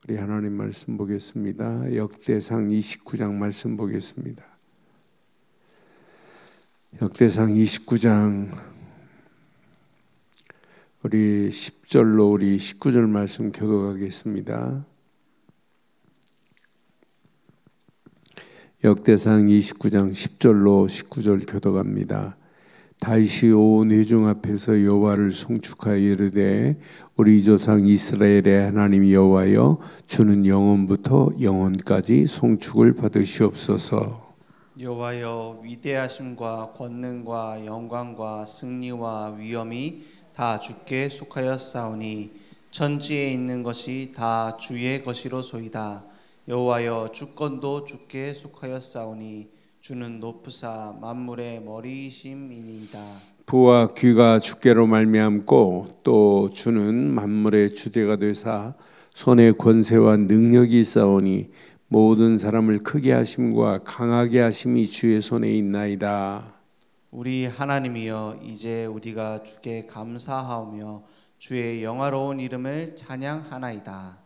우리 하나님 말씀 보겠습니다. 역대상 29장 말씀 보겠습니다. 역대상 29장 우리 10절로 우리 19절 말씀 교독하겠습니다. 역대상 29장 10절로 19절 교독합니다. 다윗이 온 회중 앞에서 여호와를 송축하여 이르되 우리 조상 이스라엘의 하나님 여호와여 주는 영원부터 영원까지 송축을 받으시옵소서. 여호와여 위대하심과 권능과 영광과 승리와 위엄이 다 주께 속하였사오니 천지에 있는 것이 다 주의 것이로소이다. 여호와여 주권도 주께 속하였사오니 주는 높으사 만물의 머리이심이니이다. 부와 귀가 주께로 말미암고 또 주는 만물의 주제가 되사 손에 권세와 능력이 있사오니 모든 사람을 크게 하심과 강하게 하심이 주의 손에 있나이다. 우리 하나님이여 이제 우리가 주께 감사하오며 주의 영화로운 이름을 찬양하나이다.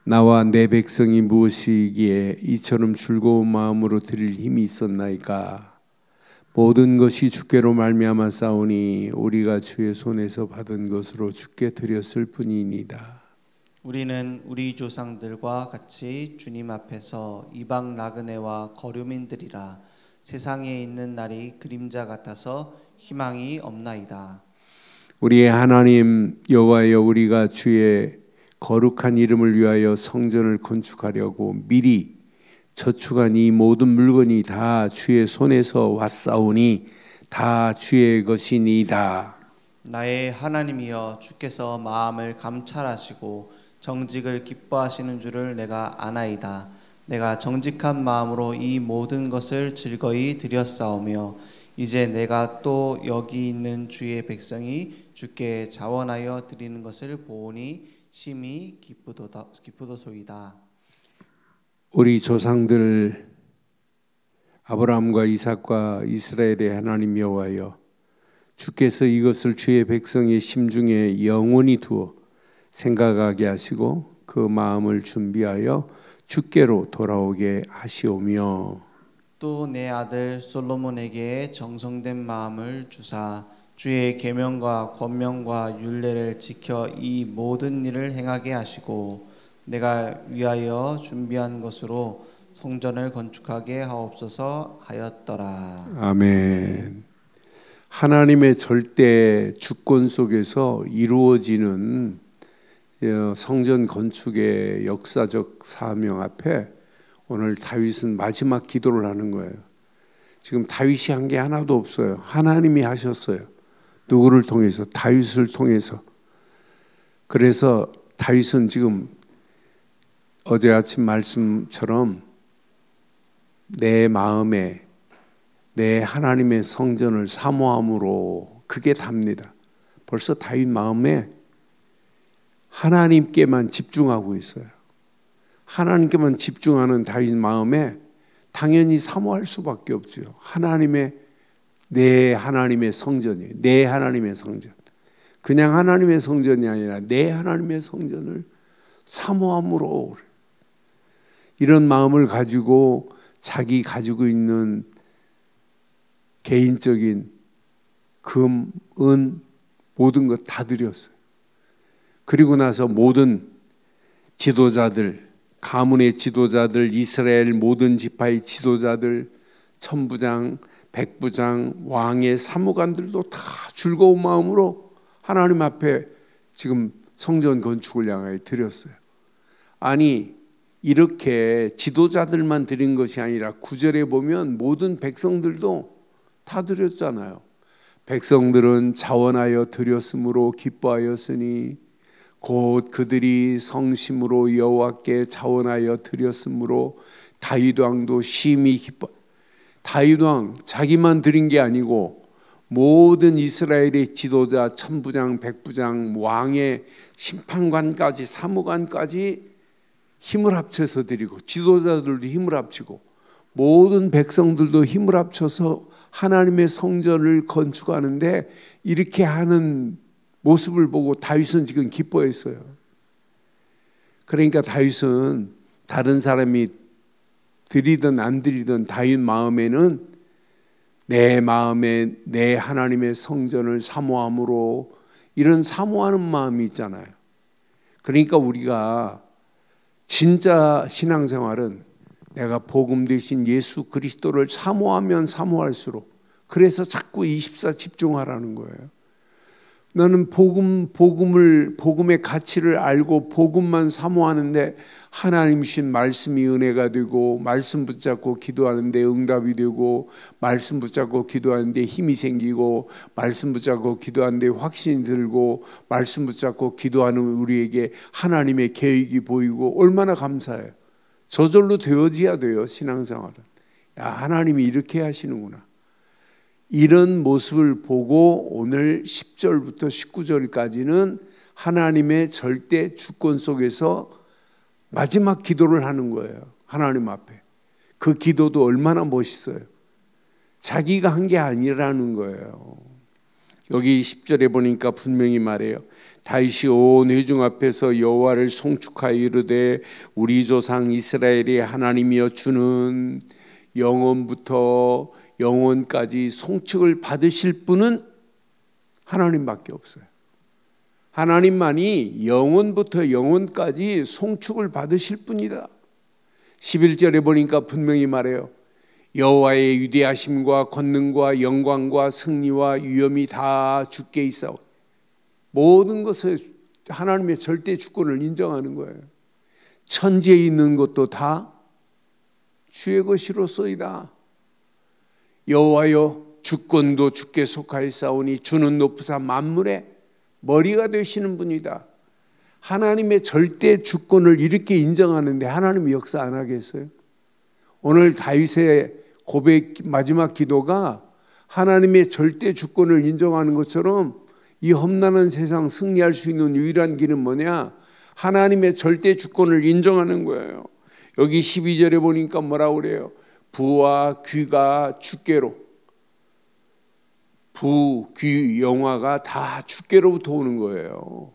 나와 내 백성이 무엇이기에 이처럼 즐거운 마음으로 드릴 힘이 있었나이까. 모든 것이 주께로 말미암아 싸우니 우리가 주의 손에서 받은 것으로 주께 드렸을 뿐이니이다. 우리는 우리 조상들과 같이 주님 앞에서 이방 나그네와 거류민들이라. 세상에 있는 날이 그림자 같아서 희망이 없나이다. 우리의 하나님 여호와여 우리가 주의 거룩한 이름을 위하여 성전을 건축하려고 미리 저축한 이 모든 물건이 다 주의 손에서 왔사오니 다 주의 것이니이다. 나의 하나님이여 주께서 마음을 감찰하시고 정직을 기뻐하시는 줄을 내가 아나이다. 내가 정직한 마음으로 이 모든 것을 즐거이 드렸사오며 이제 내가 또 여기 있는 주의 백성이 주께 자원하여 드리는 것을 보오니 심히 기쁘도소이다. 우리 조상들 아브라함과 이삭과 이스라엘의 하나님 여호와여 주께서 이것을 주의 백성의 심중에 영원히 두어 생각하게 하시고 그 마음을 준비하여 주께로 돌아오게 하시오며 또 내 아들 솔로몬에게 정성된 마음을 주사 주의 계명과 권명과 율례를 지켜 이 모든 일을 행하게 하시고 내가 위하여 준비한 것으로 성전을 건축하게 하옵소서 하였더라. 아멘. 하나님의 절대 주권 속에서 이루어지는 성전 건축의 역사적 사명 앞에 오늘 다윗은 마지막 기도를 하는 거예요. 지금 다윗이 한 게 하나도 없어요. 하나님이 하셨어요. 누구를 통해서? 다윗을 통해서. 그래서 다윗은 지금 어제 아침 말씀처럼 내 마음에 내 하나님의 성전을 사모함으로 그게 답니다. 벌써 다윗 마음에 하나님께만 집중하고 있어요. 하나님께만 집중하는 다윗 마음에 당연히 사모할 수밖에 없죠. 내 하나님의 성전이에요. 내 하나님의 성전. 그냥 하나님의 성전이 아니라 내 하나님의 성전을 사모함으로 이런 마음을 가지고 자기 가지고 있는 개인적인 금, 은 모든 것 다 드렸어요. 그리고 나서 모든 지도자들, 가문의 지도자들, 이스라엘 모든 지파의 지도자들, 천부장, 백부장, 왕의 사무관들도 다 즐거운 마음으로 하나님 앞에 지금 성전 건축을 향하여 드렸어요. 아니 이렇게 지도자들만 드린 것이 아니라 9절에 보면 모든 백성들도 다 드렸잖아요. 백성들은 자원하여 드렸으므로 기뻐하였으니 곧 그들이 성심으로 여호와께 자원하여 드렸으므로 다윗 왕도 심히 기뻐. 다윗 왕 자기만 드린 게 아니고 모든 이스라엘의 지도자, 천부장, 백부장, 왕의 심판관까지 사무관까지 힘을 합쳐서 드리고 지도자들도 힘을 합치고 모든 백성들도 힘을 합쳐서 하나님의 성전을 건축하는데 이렇게 하는 모습을 보고 다윗은 지금 기뻐했어요. 그러니까 다윗은 다른 사람이 드리든 안 드리든 다윗 마음에는 내 마음에 내 하나님의 성전을 사모함으로 이런 사모하는 마음이 있잖아요. 그러니까 우리가 진짜 신앙생활은 내가 복음 되신 예수 그리스도를 사모하면 사모할수록, 그래서 자꾸 24 집중하라는 거예요. 너는 복음의 가치를 알고 복음만 사모하는데 하나님 주신 말씀이 은혜가 되고, 말씀 붙잡고 기도하는데 응답이 되고, 말씀 붙잡고 기도하는데 힘이 생기고, 말씀 붙잡고 기도하는데 확신이 들고, 말씀 붙잡고 기도하는 우리에게 하나님의 계획이 보이고, 얼마나 감사해요. 저절로 되어져야 돼요. 신앙생활은. 야, 하나님이 이렇게 하시는구나. 이런 모습을 보고 오늘 10절부터 19절까지는 하나님의 절대 주권 속에서 마지막 기도를 하는 거예요. 하나님 앞에. 그 기도도 얼마나 멋있어요. 자기가 한 게 아니라는 거예요. 여기 10절에 보니까 분명히 말해요. 다윗이 온 회중 앞에서 여호와를 송축하여 이르되 우리 조상 이스라엘의 하나님이여 주는 영원부터 영원까지 송축을 받으실 분은 하나님밖에 없어요. 하나님만이 영원부터 영원까지 송축을 받으실 분이다. 11절에 보니까 분명히 말해요. 여호와의 위대하심과 권능과 영광과 승리와 위엄이 다 주께 있사오니, 모든 것을 하나님의 절대 주권을 인정하는 거예요. 천지에 있는 것도 다 주의 것이로소이다. 여호와여 주권도 주께 속하였사오니 주는 높으사 만물의 머리가 되시는 분이다. 하나님의 절대 주권을 이렇게 인정하는데 하나님이 역사 안 하겠어요? 오늘 다윗의 고백 마지막 기도가 하나님의 절대 주권을 인정하는 것처럼 이 험난한 세상 승리할 수 있는 유일한 길은 뭐냐? 하나님의 절대 주권을 인정하는 거예요. 여기 12절에 보니까 뭐라고 그래요? 부와 귀가 주께로, 부, 귀, 영화가 다 주께로부터 오는 거예요.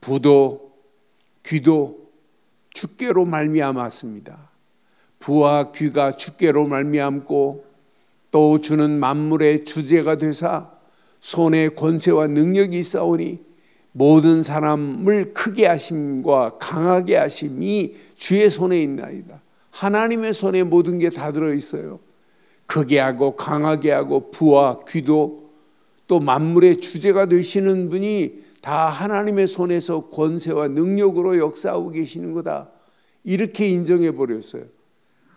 부도 귀도 주께로 말미암았습니다. 부와 귀가 주께로 말미암고 또 주는 만물의 주제가 되사 손에 권세와 능력이 있사오니 모든 사람을 크게 하심과 강하게 하심이 주의 손에 있나이다. 하나님의 손에 모든 게 다 들어있어요. 크게 하고 강하게 하고 부와 귀도 또 만물의 주제가 되시는 분이 다 하나님의 손에서 권세와 능력으로 역사하고 계시는 거다. 이렇게 인정해 버렸어요.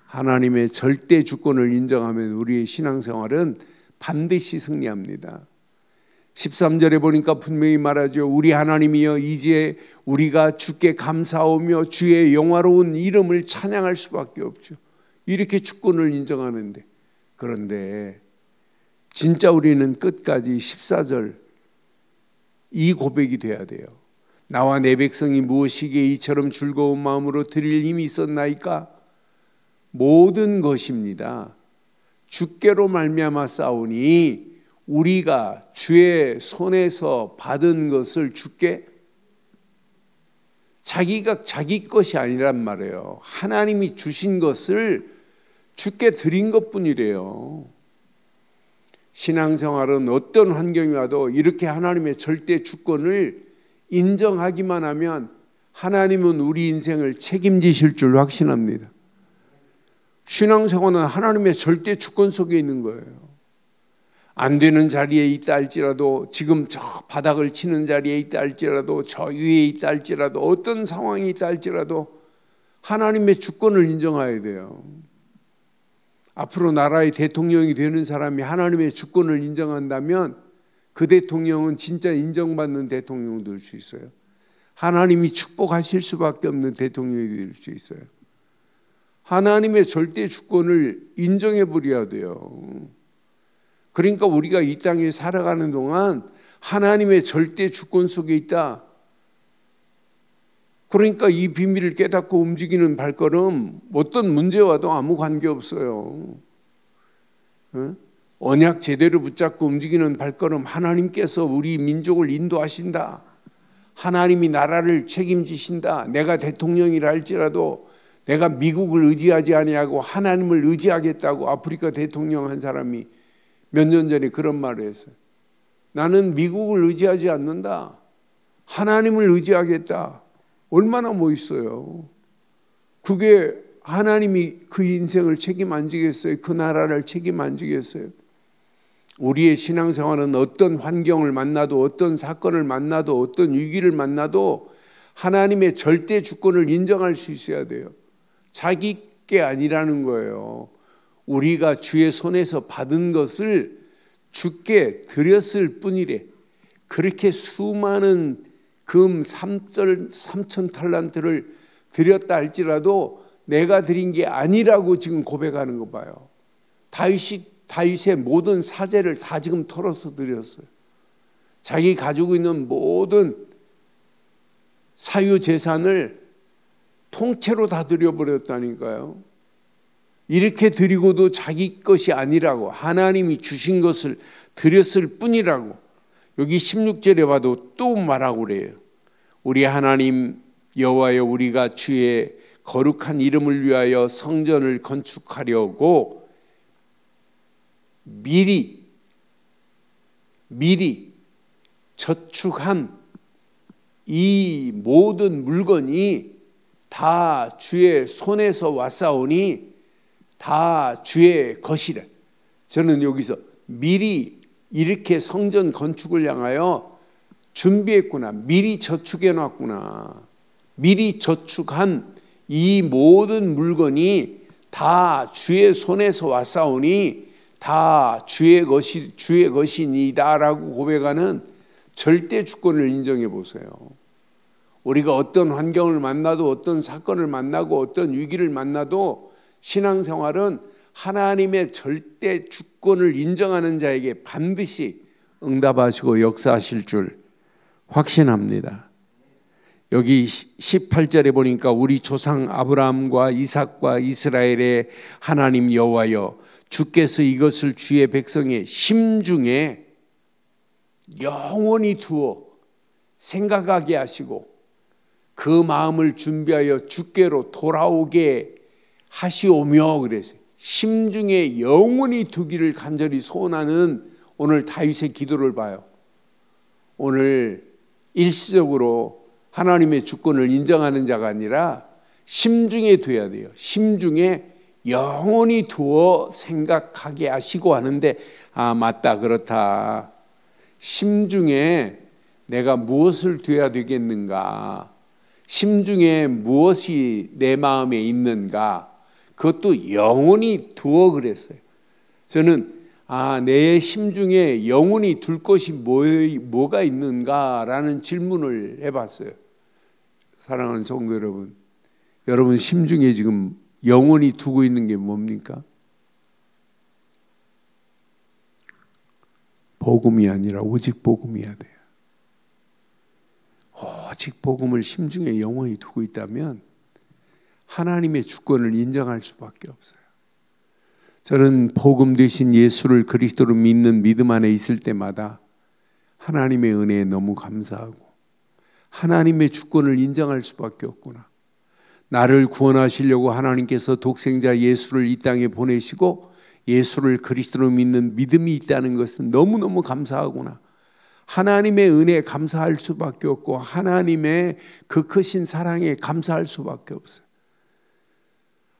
하나님의 절대 주권을 인정하면 우리의 신앙생활은 반드시 승리합니다. 13절에 보니까 분명히 말하죠. 우리 하나님이여 이제 우리가 주께 감사하며 주의 영화로운 이름을 찬양할 수밖에 없죠. 이렇게 주권을 인정하는데, 그런데 진짜 우리는 끝까지 14절 이 고백이 돼야 돼요. 나와 내 백성이 무엇이기에 이처럼 즐거운 마음으로 드릴 힘이 있었나이까? 모든 것입니다. 주께로 말미암아 싸우니 우리가 주의 손에서 받은 것을 주께, 자기가 자기 것이 아니란 말이에요. 하나님이 주신 것을 주께 드린 것뿐이래요. 신앙생활은 어떤 환경이 와도 이렇게 하나님의 절대 주권을 인정하기만 하면 하나님은 우리 인생을 책임지실 줄 확신합니다. 신앙생활은 하나님의 절대 주권 속에 있는 거예요. 안 되는 자리에 있다 할지라도, 지금 저 바닥을 치는 자리에 있다 할지라도, 저 위에 있다 할지라도, 어떤 상황이 있다 할지라도 하나님의 주권을 인정해야 돼요. 앞으로 나라의 대통령이 되는 사람이 하나님의 주권을 인정한다면 그 대통령은 진짜 인정받는 대통령이 될 수 있어요. 하나님이 축복하실 수밖에 없는 대통령이 될 수 있어요. 하나님의 절대 주권을 인정해 버려야 돼요. 그러니까 우리가 이 땅에 살아가는 동안 하나님의 절대 주권 속에 있다. 그러니까 이 비밀을 깨닫고 움직이는 발걸음, 어떤 문제와도 아무 관계없어요. 언약 제대로 붙잡고 움직이는 발걸음, 하나님께서 우리 민족을 인도하신다. 하나님이 나라를 책임지신다. 내가 대통령이라 할지라도 내가 미국을 의지하지 아니하고 하나님을 의지하겠다고 아프리카 대통령 한 사람이 몇 년 전에 그런 말을 했어요. 나는 미국을 의지하지 않는다. 하나님을 의지하겠다. 얼마나 멋있어요. 그게 하나님이 그 인생을 책임 안 지겠어요? 그 나라를 책임 안 지겠어요? 우리의 신앙생활은 어떤 환경을 만나도, 어떤 사건을 만나도, 어떤 위기를 만나도 하나님의 절대 주권을 인정할 수 있어야 돼요. 자기 게 아니라는 거예요. 우리가 주의 손에서 받은 것을 주께 드렸을 뿐이래. 그렇게 수많은 금 3천 탈란트를 드렸다 할지라도 내가 드린 게 아니라고 지금 고백하는 거 봐요. 다윗의 모든 사제를 다 지금 털어서 드렸어요. 자기 가지고 있는 모든 사유 재산을 통째로 다 드려버렸다니까요. 이렇게 드리고도 자기 것이 아니라고, 하나님이 주신 것을 드렸을 뿐이라고. 여기 16절에 봐도 또 말하고 그래요. 우리 하나님 여호와여, 우리가 주의 거룩한 이름을 위하여 성전을 건축하려고 미리 저축한 이 모든 물건이 다 주의 손에서 왔사오니 다 주의 것이라. 저는 여기서 미리 이렇게 성전 건축을 향하여 준비했구나. 미리 저축해 놨구나. 미리 저축한 이 모든 물건이 다 주의 손에서 왔사오니 다 주의 것이니다라고 고백하는 절대 주권을 인정해 보세요. 우리가 어떤 환경을 만나도, 어떤 사건을 만나고, 어떤 위기를 만나도 신앙생활은 하나님의 절대 주권을 인정하는 자에게 반드시 응답하시고 역사하실 줄 확신합니다. 여기 18절에 보니까 우리 조상 아브라함과 이삭과 이스라엘의 하나님 여호와여, 주께서 이것을 주의 백성의 심중에 영원히 두어 생각하게 하시고 그 마음을 준비하여 주께로 돌아오게 하시오며 그랬어요. 심중에 영원히 두기를 간절히 소원하는 오늘 다윗의 기도를 봐요. 오늘 일시적으로 하나님의 주권을 인정하는 자가 아니라 심중에 둬야 돼요. 심중에 영원히 두어 생각하게 하시고 하는데, 아 맞다, 그렇다. 심중에 내가 무엇을 둬야 되겠는가, 심중에 무엇이 내 마음에 있는가, 그것도 영원히 두어 그랬어요. 저는 내 심중에 영원히 둘 것이 뭐가 있는가라는 질문을 해봤어요. 사랑하는 성도 여러분, 여러분 심중에 지금 영원히 두고 있는 게 뭡니까? 복음이 아니라 오직 복음이어야 돼요. 오직 복음을 심중에 영원히 두고 있다면 하나님의 주권을 인정할 수밖에 없어요. 저는 복음 되신 예수를 그리스도로 믿는 믿음 안에 있을 때마다 하나님의 은혜에 너무 감사하고 하나님의 주권을 인정할 수밖에 없구나. 나를 구원하시려고 하나님께서 독생자 예수를 이 땅에 보내시고 예수를 그리스도로 믿는 믿음이 있다는 것은 너무너무 감사하구나. 하나님의 은혜에 감사할 수밖에 없고 하나님의 그 크신 사랑에 감사할 수밖에 없어요.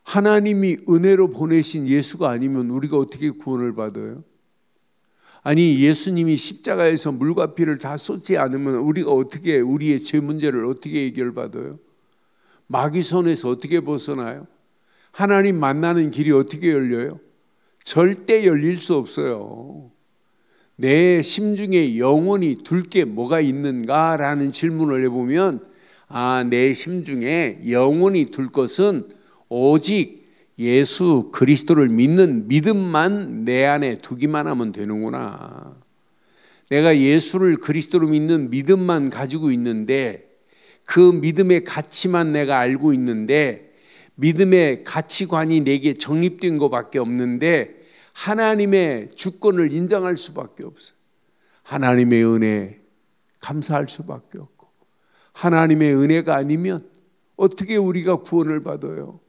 하나님이 은혜로 보내신 예수가 아니면 우리가 어떻게 구원을 받아요? 아니, 예수님이 십자가에서 물과 피를 다 쏟지 않으면 우리가 어떻게, 우리의 죄 문제를 어떻게 해결받아요? 마귀 손에서 어떻게 벗어나요? 하나님 만나는 길이 어떻게 열려요? 절대 열릴 수 없어요. 내 심중에 영원히 둘 게 뭐가 있는가라는 질문을 해보면 내 심중에 영원히 둘 것은 오직 예수 그리스도를 믿는 믿음만 내 안에 두기만 하면 되는구나. 내가 예수를 그리스도로 믿는 믿음만 가지고 있는데, 그 믿음의 가치만 내가 알고 있는데, 믿음의 가치관이 내게 정립된 것밖에 없는데 하나님의 주권을 인정할 수밖에 없어요. 하나님의 은혜에 감사할 수밖에 없고 하나님의 은혜가 아니면 어떻게 우리가 구원을 받아요?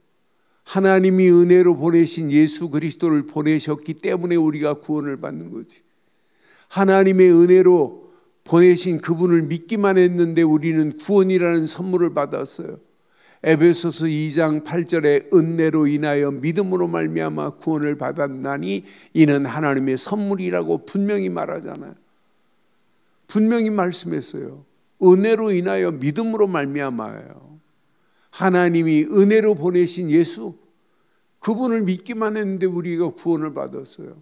하나님이 은혜로 보내신 예수 그리스도를 보내셨기 때문에 우리가 구원을 받는 거지. 하나님의 은혜로 보내신 그분을 믿기만 했는데 우리는 구원이라는 선물을 받았어요. 에베소서 2장 8절에 은혜로 인하여 믿음으로 말미암아 구원을 받았나니 이는 하나님의 선물이라고 분명히 말하잖아요. 분명히 말씀했어요. 은혜로 인하여 믿음으로 말미암아요. 하나님이 은혜로 보내신 예수, 그분을 믿기만 했는데 우리가 구원을 받았어요.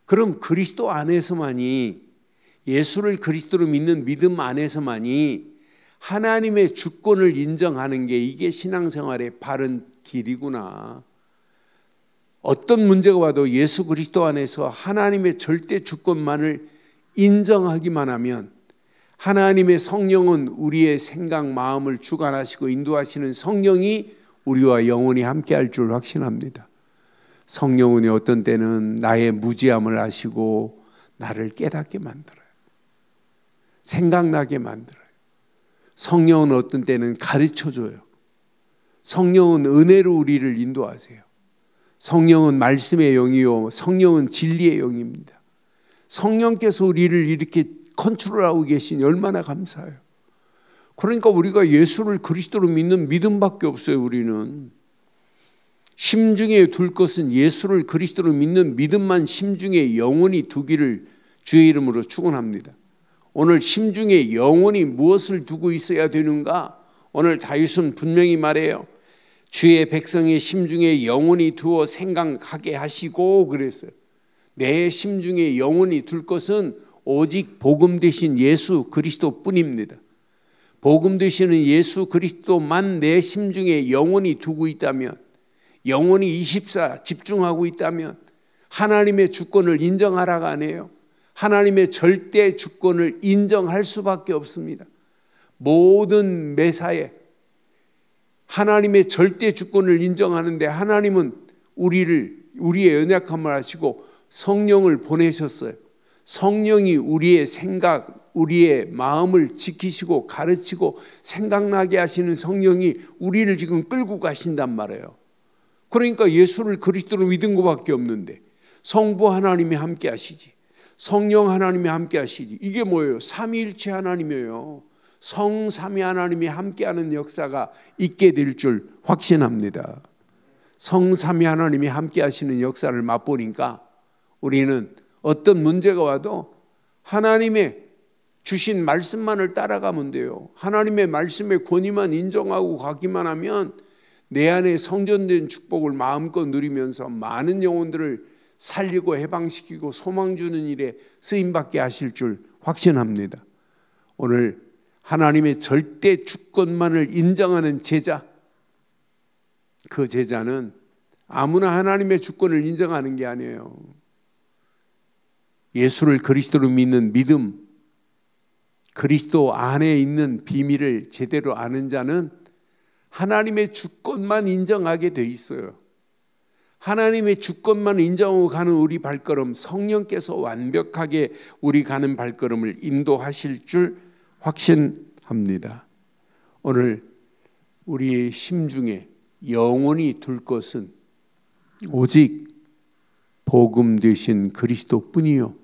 그럼 그리스도 안에서만이, 예수를 그리스도로 믿는 믿음 안에서만이 하나님의 주권을 인정하는 게 이게 신앙생활의 바른 길이구나. 어떤 문제가 와도 예수 그리스도 안에서 하나님의 절대 주권만을 인정하기만 하면 하나님의 성령은 우리의 생각, 마음을 주관하시고 인도하시는 성령이 우리와 영원히 함께할 줄 확신합니다. 성령은 어떤 때는 나의 무지함을 아시고 나를 깨닫게 만들어요. 생각나게 만들어요. 성령은 어떤 때는 가르쳐줘요. 성령은 은혜로 우리를 인도하세요. 성령은 말씀의 영이요 성령은 진리의 영입니다. 성령께서 우리를 이렇게 컨트롤하고 계시니 얼마나 감사해요. 그러니까 우리가 예수를 그리스도로 믿는 믿음밖에 없어요. 우리는 심중에 둘 것은 예수를 그리스도로 믿는 믿음만 심중에 영원히 두기를 주의 이름으로 축원합니다. 오늘 심중에 영원히 무엇을 두고 있어야 되는가? 오늘 다윗은 분명히 말해요. 주의 백성의 심중에 영원히 두어 생각하게 하시고 그랬어요. 내 심중에 영원히 둘 것은 오직 복음 되신 예수 그리스도 뿐입니다. 복음 되시는 예수 그리스도만 내 심중에 영원히 두고 있다면, 영원히 24 집중하고 있다면 하나님의 주권을 인정하라가 아니에요. 하나님의 절대 주권을 인정할 수밖에 없습니다. 모든 매사에 하나님의 절대 주권을 인정하는데 하나님은 우리의 연약함을 아시고 성령을 보내셨어요. 성령이 우리의 생각, 우리의 마음을 지키시고 가르치고 생각나게 하시는 성령이 우리를 지금 끌고 가신단 말이에요. 그러니까 예수를 그리스도로 믿은 것밖에 없는데 성부 하나님이 함께 하시지, 성령 하나님이 함께 하시지. 이게 뭐예요? 삼위일체 하나님이에요. 성삼위 하나님이 함께하는 역사가 있게 될 줄 확신합니다. 성삼위 하나님이 함께 하시는 역사를 맛보니까 우리는 어떤 문제가 와도 하나님의 주신 말씀만을 따라가면 돼요. 하나님의 말씀의 권위만 인정하고 가기만 하면 내 안에 성전된 축복을 마음껏 누리면서 많은 영혼들을 살리고 해방시키고 소망 주는 일에 쓰임받게 하실 줄 확신합니다. 오늘 하나님의 절대 주권만을 인정하는 제자, 그 제자는 아무나 하나님의 주권을 인정하는 게 아니에요. 예수를 그리스도로 믿는 믿음, 그리스도 안에 있는 비밀을 제대로 아는 자는 하나님의 주권만 인정하게 돼 있어요. 하나님의 주권만 인정하고 가는 우리 발걸음, 성령께서 완벽하게 우리 가는 발걸음을 인도하실 줄 확신합니다. 오늘 우리의 심중에 영원히 둘 것은 오직 복음 되신 그리스도뿐이요,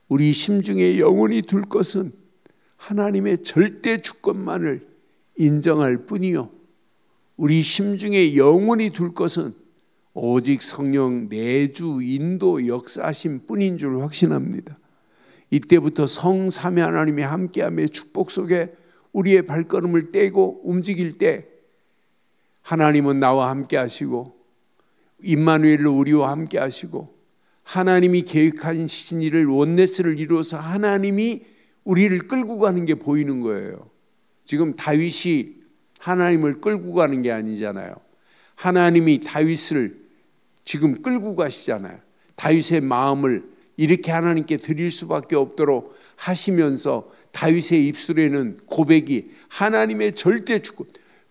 우리 심중에 영원히 둘 것은 하나님의 절대 주권만을 인정할 뿐이요, 우리 심중에 영원히 둘 것은 오직 성령 내주 인도 역사하신 뿐인 줄 확신합니다. 이때부터 성삼위 하나님이 함께함의 축복 속에 우리의 발걸음을 떼고 움직일 때 하나님은 나와 함께 하시고 임마누엘로 우리와 함께 하시고 하나님이 계획하신 일을 원네스를 이루어서 하나님이 우리를 끌고 가는 게 보이는 거예요. 지금 다윗이 하나님을 끌고 가는 게 아니잖아요. 하나님이 다윗을 지금 끌고 가시잖아요. 다윗의 마음을 이렇게 하나님께 드릴 수밖에 없도록 하시면서 다윗의 입술에는 고백이 하나님의 절대 주권,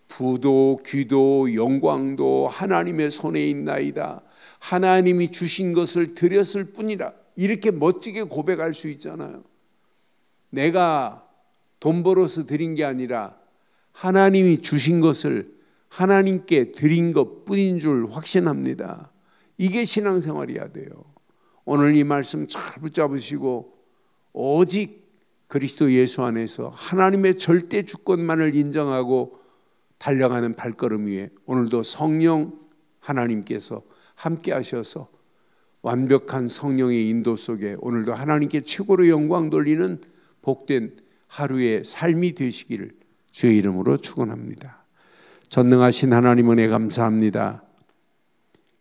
부도 귀도 영광도 하나님의 손에 있나이다, 하나님이 주신 것을 드렸을 뿐이라, 이렇게 멋지게 고백할 수 있잖아요. 내가 돈 벌어서 드린 게 아니라 하나님이 주신 것을 하나님께 드린 것뿐인 줄 확신합니다. 이게 신앙생활이어야 돼요. 오늘 이 말씀 잘 붙잡으시고 오직 그리스도 예수 안에서 하나님의 절대 주권만을 인정하고 달려가는 발걸음 위에 오늘도 성령 하나님께서 함께 하셔서 완벽한 성령의 인도 속에 오늘도 하나님께 최고로 영광 돌리는 복된 하루의 삶이 되시기를 주의 이름으로 축원합니다. 전능하신 하나님 은혜 감사합니다.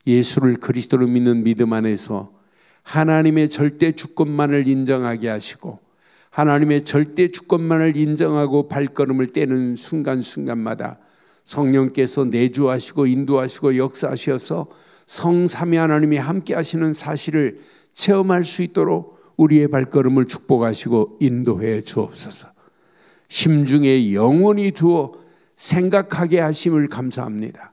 예수를 그리스도로 믿는 믿음 안에서 하나님의 절대 주권만을 인정하게 하시고 하나님의 절대 주권만을 인정하고 발걸음을 떼는 순간순간마다 성령께서 내주하시고 인도하시고 역사하셔서 성삼위 하나님이 함께 하시는 사실을 체험할 수 있도록 우리의 발걸음을 축복하시고 인도해 주옵소서. 심중에 영원히 두어 생각하게 하심을 감사합니다.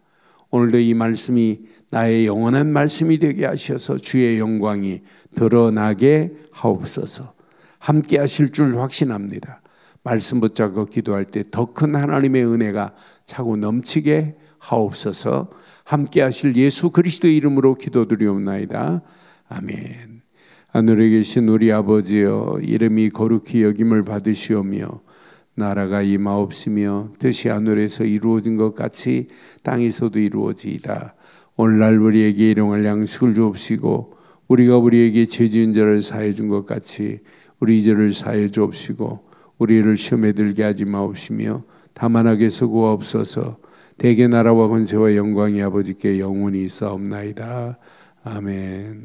오늘도 이 말씀이 나의 영원한 말씀이 되게 하셔서 주의 영광이 드러나게 하옵소서. 함께 하실 줄 확신합니다. 말씀 붙잡고 기도할 때 더 큰 하나님의 은혜가 차고 넘치게 하옵소서. 함께 하실 예수 그리스도의 이름으로 기도드리옵나이다. 아멘. 하늘에 계신 우리 아버지여, 이름이 거룩히 여김을 받으시오며 나라가 임하옵시며 뜻이 하늘에서 이루어진 것 같이 땅에서도 이루어지이다. 오늘날 우리에게 일용할 양식을 주옵시고 우리가 우리에게 죄 지은 자를 사해 준 것 같이 우리 죄를 사해 주옵시고 우리를 시험에 들게 하지 마옵시며 다만 악에서 구하옵소서. 대개 나라와 권세와 영광이 아버지께 영원히 있사옵나이다. 아멘.